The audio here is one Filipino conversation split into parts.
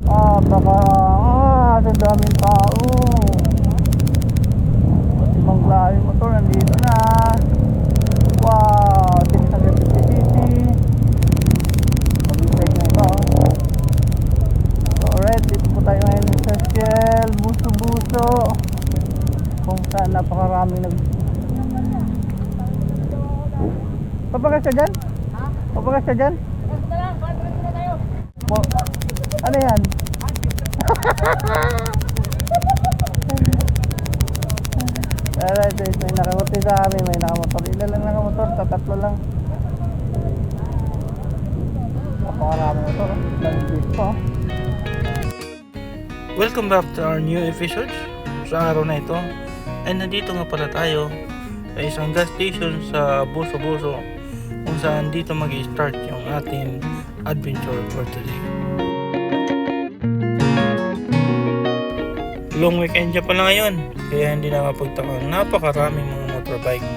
Baka sa daming tao. At ibang klaseng motor nandito na. Wow, 650cc. Mag-break na ito. So alright, dito po tayo ngayon sa Shell Buso-Buso, kung saan napakaraming papagas ka dyan? Ha? Papagas ka dyan? Basta lang, balik na tayo. Ano yan? Alright guys, may nakamotor sa amin, may nakamotor. Ilan lang nakamotor? Tatlo lang. Napakarami motor. Nag-bis pa. Welcome back to our new episode. Sa araw na ito ay nandito nga pala tayo sa isang gas station sa Buso-Buso, kung saan dito mag-i-start yung ating adventure for today. Long weekend dyan pala ngayon, kaya hindi nakapagtaka napakaraming mga motorbike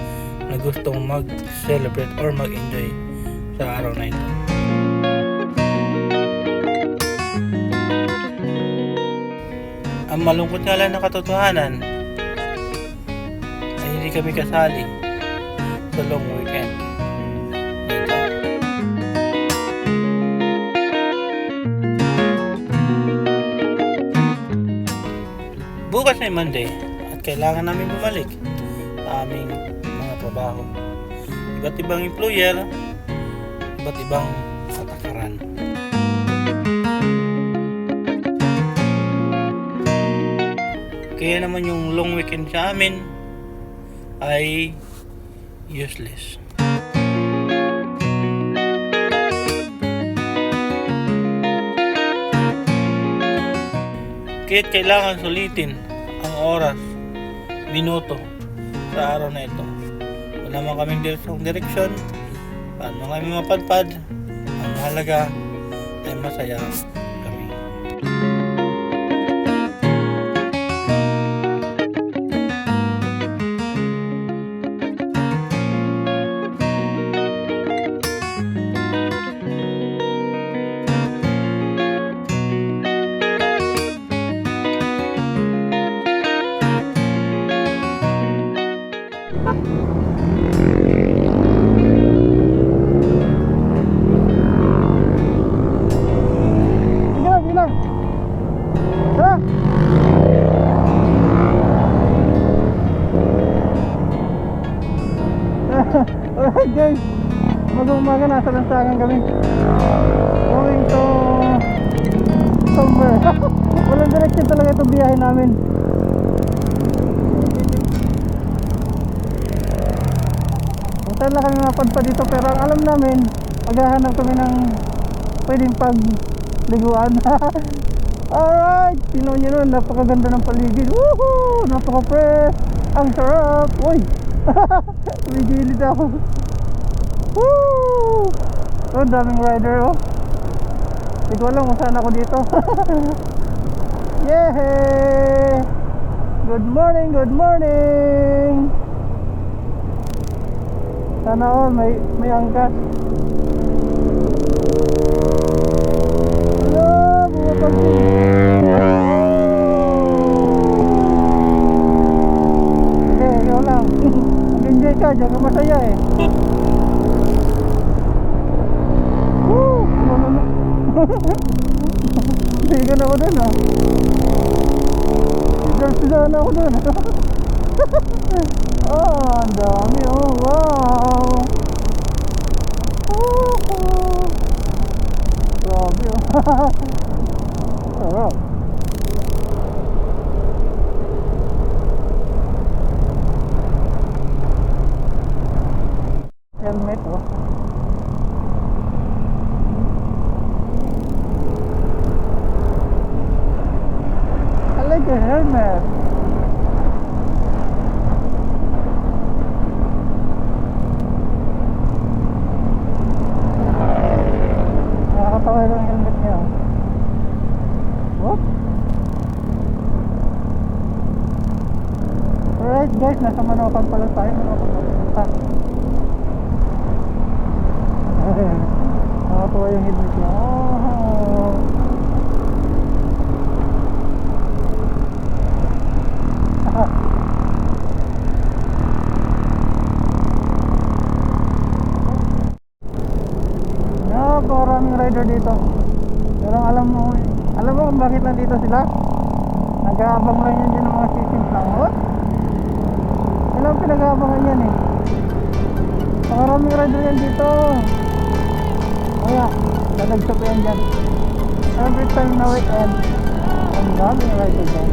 na gustong mag-celebrate or mag-enjoy sa araw na ito. Ang malungkot nga lang na katotohanan ay hindi kami kasali sa long weekend. Bukas ay Monday at kailangan namin bumalik sa aming mga trabaho. Iba't ibang employer, iba't ibang katakaran. Kaya naman yung long weekend sa amin ay useless. Kaya't kailangan sulitin ang oras, minuto sa araw na ito. Wala naman kaming direksyon, paano kami mapadpad, ang mahalaga ay masaya kami. Sige lang. Tara! Alright guys, mag-umaga nasa lansangan kami, going to somewhere. Walang direction talaga itong biyahe namin. Kung saan lang kami mapadpad dito, pero ang alam namin, maghahanap kami ng pwedeng pagliguan. Alright, tingnan nyo nun, napakaganda ng paligid. Woohoo! Napaka-fresh, ang sarap. Uy! May gilid ako. Woo! Oh, daming rider oh. Hindi ko alam kung saan ako dito. Yehey! Good morning, good morning! Sana all may angkas. Hello, bumapansin. Okay, ikaw lang. Mag-enjoy ka, diyan ka masaya eh. Woo! Bigan ako dun ah. Sigaw-sigaw ako dun. Oh, ang dami oh. Wow! Grabe oh. Sarap. Helmet oh. I like the helmet. Nakakatawa yung helmet niya. Whoop. Alright guys, nasa Manokan pala tayo. Nakakatawa yung helmet niya. Oh. Alam mo kung bakit nandito sila? Nag-aabang lang yan dyan ng mga sisimplangot. Sila ang pinag-aabangan yan eh. Maraming rider yan dito. Kaya, dadagsa pa yan dyan. Every time na weekend, ang daming rider dyan.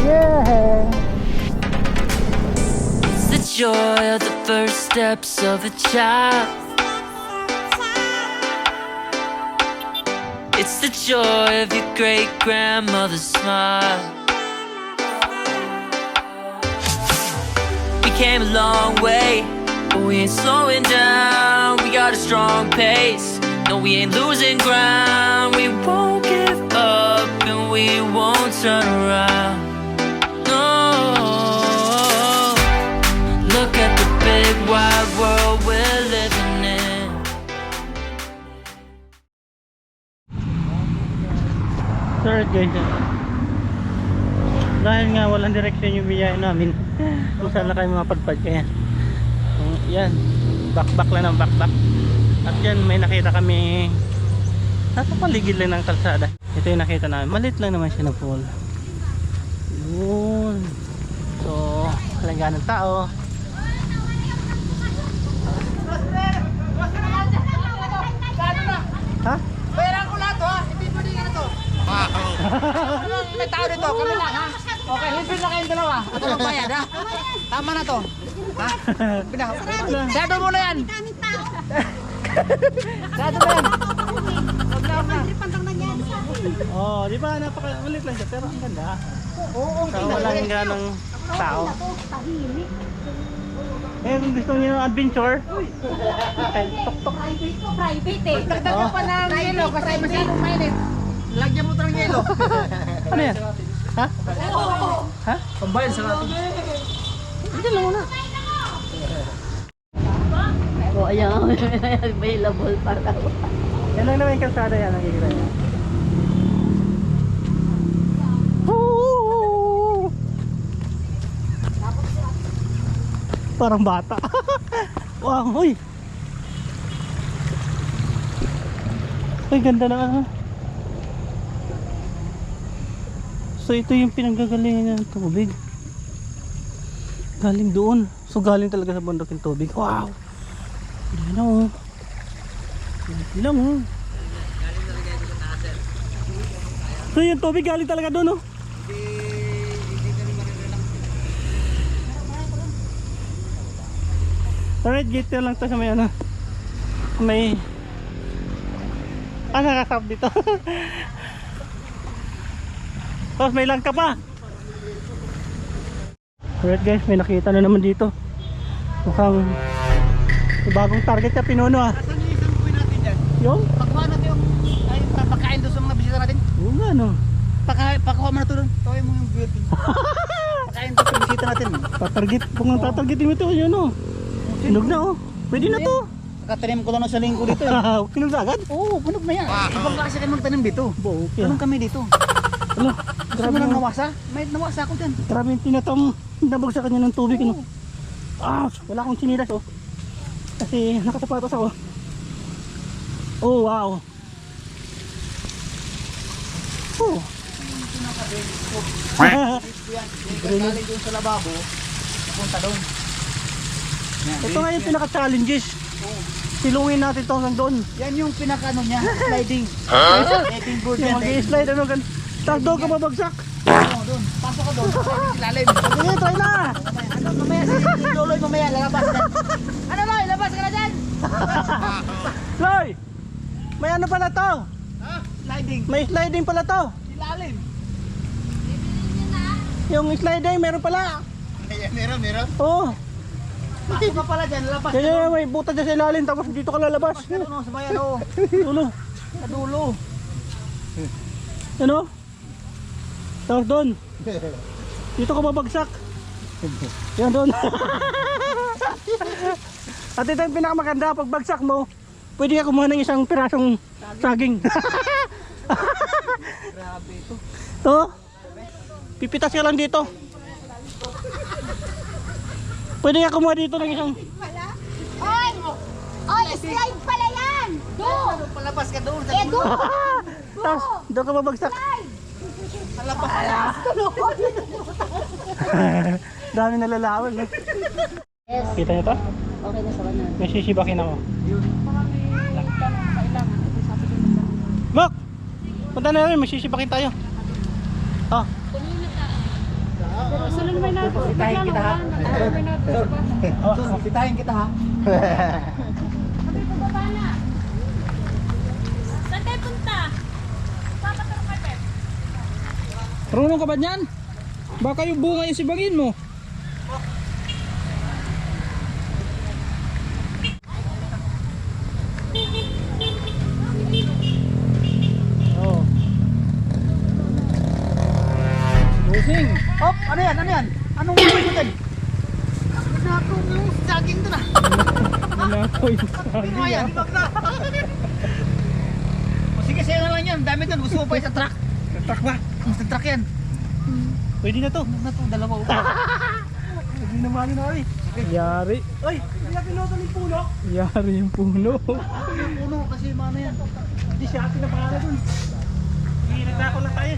Yeah! It's the joy of the first steps of a child. It's the joy of your great grandmother's smile. We came a long way, but we ain't slowing down. We got a strong pace. No, we ain't losing ground. We won't give up and we won't turn around. No, look at the big wide world we're living in. Sorry guys, dahil nga walang direksyon yung biyahe namin kung saan na kayo mapadpad kaya yan, back lang ng back. At yan may nakita kami nasa paligid lang ng kalsada. Ito yung nakita namin, malit lang naman siya na pool yun. So halangga ng tao. Ha? Bayaran ko lahat ha. Hindi pwede nga na to. May tao dito. Kami lang ha. Okay, libre na kayong dalawa. Ako magbayad ha. Tama na to. Ha? Sado mo na yan. Sado na yan. Oh, di ba napakamalit lang siya pero ang ganda. Oo, so, walang ganong tao. Eh, kung gusto niyo ng adventure, okay, tok-tok. Private eh. Dagdag mo pa ng yelo kasi masyadong mainit. Lagyan mo ito ng yelo. Ano yan? Ha? Ha? Pambayan sa natin. Hindi lang muna. Oh, ayan, available para daw. Yan lang naman yung kalsada yan, nakikita niya. Parang bata. Wow, hoy. Ay, ganda na ano. So ito yung pinanggagalingan ng tubig. Galing doon. So galing talaga sa bundok yung tubig. Wow. Hindi na oh. Hindi lang oh. So yung tubig galing talaga doon oh. Alright, gate lang to sa may ano. May nakakasap dito. Tapos may langka pa. Alright guys, may nakita na naman dito. Mukhang may bagong target na pinuno ah. Saan yung isang buhay natin dyan? Yung? Pagkuha natin yung pagkain doon sa mga bisita natin. Yung ano. Pagkuha mo na ito doon. Tawin mo yung building. Pagkain doon sa bisita natin. Tatarget, kung tatargetin mo ito yun oh. Sinog na oh. Pwede na to. Nakatanim ko lang sa linggo dito eh. Sinog na agad? Oo, bunog na yan. Ibang kasi kayo magtanim dito. Okay. Tanong kami dito. Ano? Gusto mo lang nawasa? May nawasa ako dyan. Grabe yung tinatam. Nabagsak kanya ng tubig ano. Ah, wala akong sinilas oh. Kasi nakatapatos ako. Oh wow. Oh. Galing doon sa lababo. Napunta doon. Ito nga yung pinaka-challenges. Silungin natin ito hanggang doon. Yan yung pinaka-ano niya, sliding. Sliding board Yung yan. mag-i-slide ano gan. Tapos doon ka mabagsak. Oo, doon. Pasok ka doon. Ilalim. Sige, try na. Ano, mamaya si Loloy, mamaya lalabas na. Ano Loy, labas ka na dyan? Loy! May ano pala to? Ha? Sliding. May sliding pala to. Ilalim. Yung sliding meron pala. Meron. Oo. Pasok ka pala dyan, lalabas. Kaya may buta dyan sa ilalim tapos dito ka lalabas. Labas ka doon sa bayan, oo. Dulo. Sa dulo. Ano? Tapos doon. Dito ka babagsak. Yan doon. At ito yung pinakamaganda. Pag bagsak mo, pwede ka kumuha ng isang pirasong saging. Grabe ito. To? Pipitas ka lang dito. Pwede ka kumuha dito ng isang... Oy! Oy, slide pala yan! Palabas ka doon sa Tapos, doon ka babagsak. Dami nalalawan. No? Yes. Kita niyo to? Okay na sa kanan. May sisibakin ako. Bak! Punta na rin, may sisibakin tayo. Oh. Sitahin kita ha. Sitahin kita ha. Saan tayo punta? Papaturo ka, Pep. Marunong ka ba niyan? Baka yung bunga yung sibagin mo. Oh. Busing. Hop, ano yan? Ano yan? Anong ikutin? Naku, yung saging doon ah. Nako yung saging. Ano yan? Ibag na. O sige, sa'yo na lang yan. Dami doon. Gusto mo pa sa truck? Sa truck ba? Sa truck yan. Pwede na to. Ano na to? Dalawa upa. Hindi naman na rin. Yari. Ay, hindi na piloto ng puno. Yari yung puno. Puno kasi ano yan. Hindi siya atin na pangalan dun. Hindi, naglako lang tayo.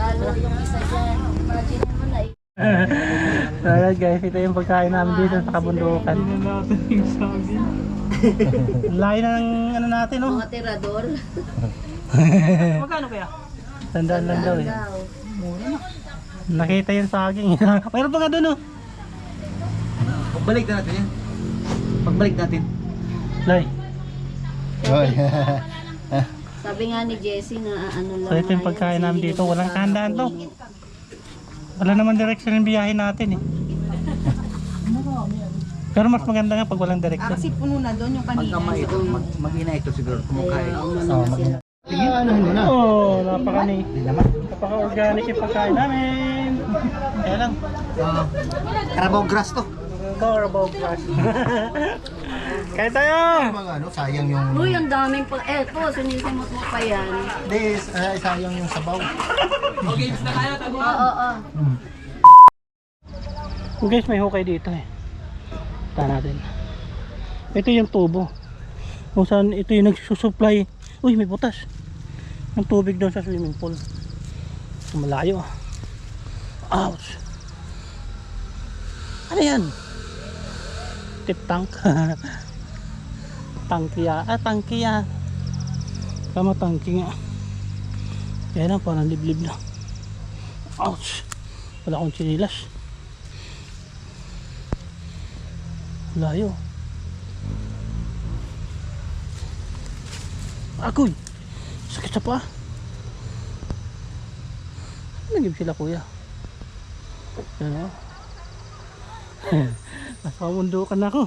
Lalo yung isa dyan. Imagine mo na Alright guys, ito yung pagkain namin dito sa kabundukan. Hindi na natin yung saging. Layo na ng ano natin, no? mga tirador. Magkano kaya? Tandaan lang daw eh. Daw. Nakita yung saging. Mayroon pa nga doon, no? Pagbalik na natin yan. Pagbalik natin. Loy. Sabi nga ni Jessie na ano lang. So ito yung pagkain namin dito. Walang kahandaan to. Wala naman direction yung biyahe natin eh. Pero mas maganda nga pag walang direction. Kasi puno na doon yung kanina. Pagkama ito, mag-ina ito siguro kumakain. Oh, napaka-organic yung pagkain namin. Kaya lang. Carabao grass to. Carabao grass. Kaya tayo! Sayang yung... Uy, ang daming pa. Eto, sinisimot mo pa yan. sayang yung sabaw. Oo. Guys, may hukay dito eh. Ito natin. Ito yung tubo. Kung saan ito yung nagsusupply. Uy, may butas. Ng tubig doon sa swimming pool. Malayo. Ouch. Ano yan? Tip tank. Tangkiya. Tangkiya. Tama, tangki nga. Yan ang parang liblib na. Ouch. Wala akong chinilas. Layo. Agoy. Sakit sa paa. Nagib sila kuya. Yan o. Nasa kamundukan na ako.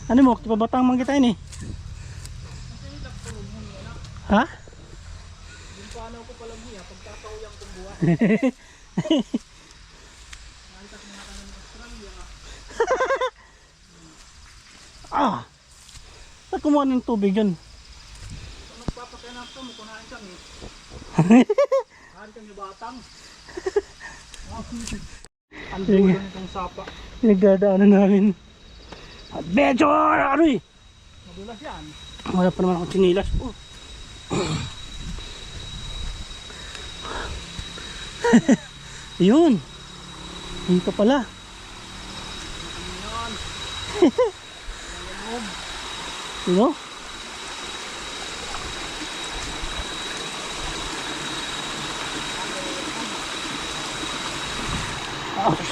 Ano mo? Pabatang man kita ini. Ha? Paano ko pala niya pagkakauyang kumbuha. Ah! Saan kumuha ng tubig yun? Nagpapakianak ko, kunain kami. Kunain kami batang. Ang dulo nitong sapa. Pinagdadaanan namin. Adventure! Ano eh? Madulas yan. Wala pa naman akong chinilas. Oh. Yun. Dito pala. You know? Ouch.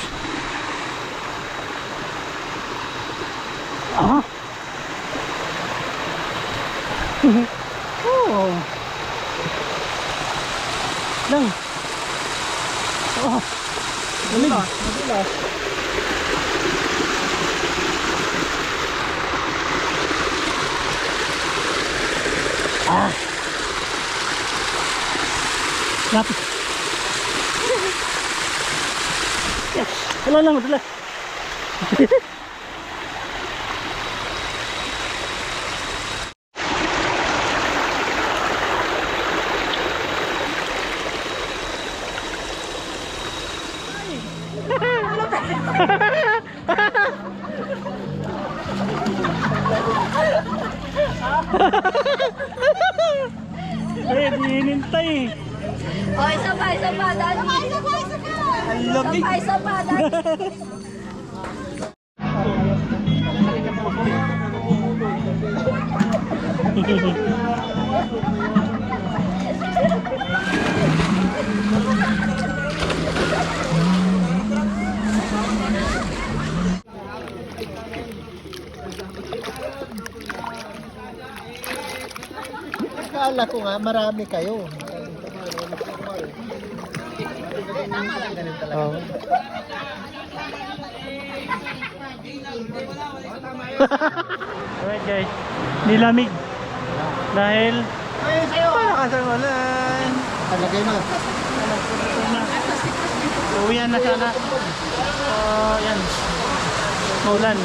Ah. Oh. Lang. Oh. Madulas. Ah. Lapit. Yes. Wala lang, madala. Eh, di hinintay. O, isa pa, Dani. Ang lamig. Isa pa, Dani. Akala ko nga marami kayo. Oh. Alright guys, nilamig dahil nakasamalan. Talagay mo. Uwian na sana. Yan. Maulan.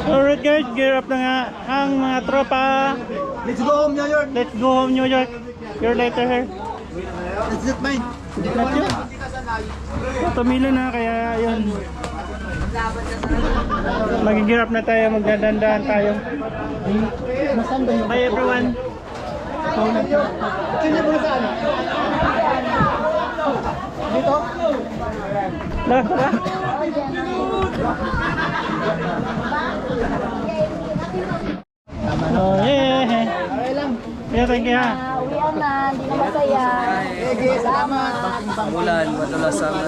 Alright guys, gear up na nga ang mga tropa. Let's go home, New York. Let's go home New York. You're later here. That's it, mine. Not yun. Tumilo na kaya yun. Mag-gear up na tayo, magdandaan tayo. Bye everyone. Sino mo na saan? Dito? Tara. Oh, yeah. Okay lang. Yeah, thank you ha. Uwian na, hindi na masaya. Sige, salamat. Ulan, madulas ang...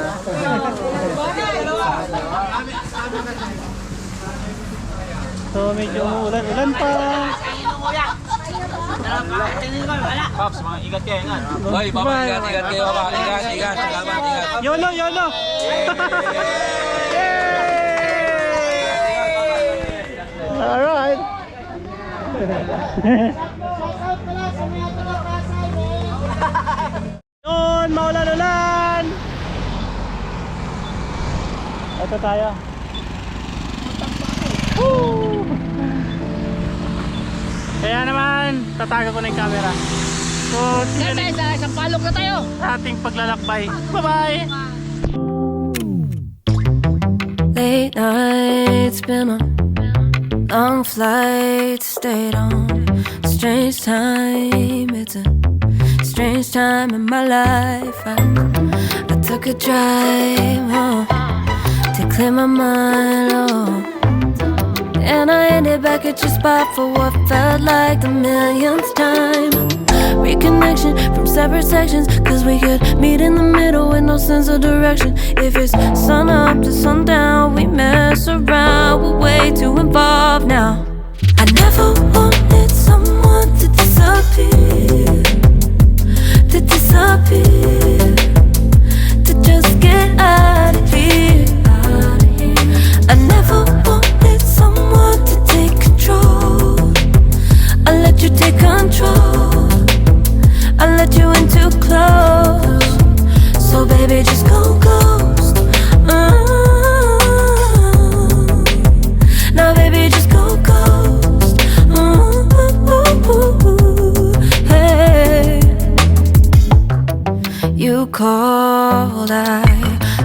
So medyo ulan pa. Pops, mga ingat kayo, ingat. Hoy, baba, ingat kayo, baba. Ingat. Salamat, ingat. YOLO. Alright. Yun, maulan-ulan. Ito tayo. Woo! Kaya naman, tatago ko na yung camera. So, see you next Isang palok na tayo. sa ating paglalakbay. Bye-bye! Late nights, been on long flights, stayed on strange time. It's a strange time in my life. I took a drive home to clear my mind, and I ended back at your spot for what felt like the millionth time. Reconnection from separate sections, cause we could meet in the middle with no sense of direction. If it's sun up to sundown, we mess around, we're way too involved now. I never wanted someone to disappear, to just get out of here. I never wanted someone to take control. I let you take control, I let you in too close. So baby, just go ghost. Now baby, just go ghost. Hey, you called, I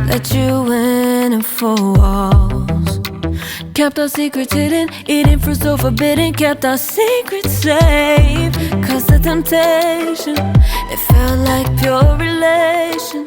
let you in and 4 walls. Kept our secrets hidden, eating fruit so forbidden. Kept our secrets safe, cause the temptation, it felt like pure relation.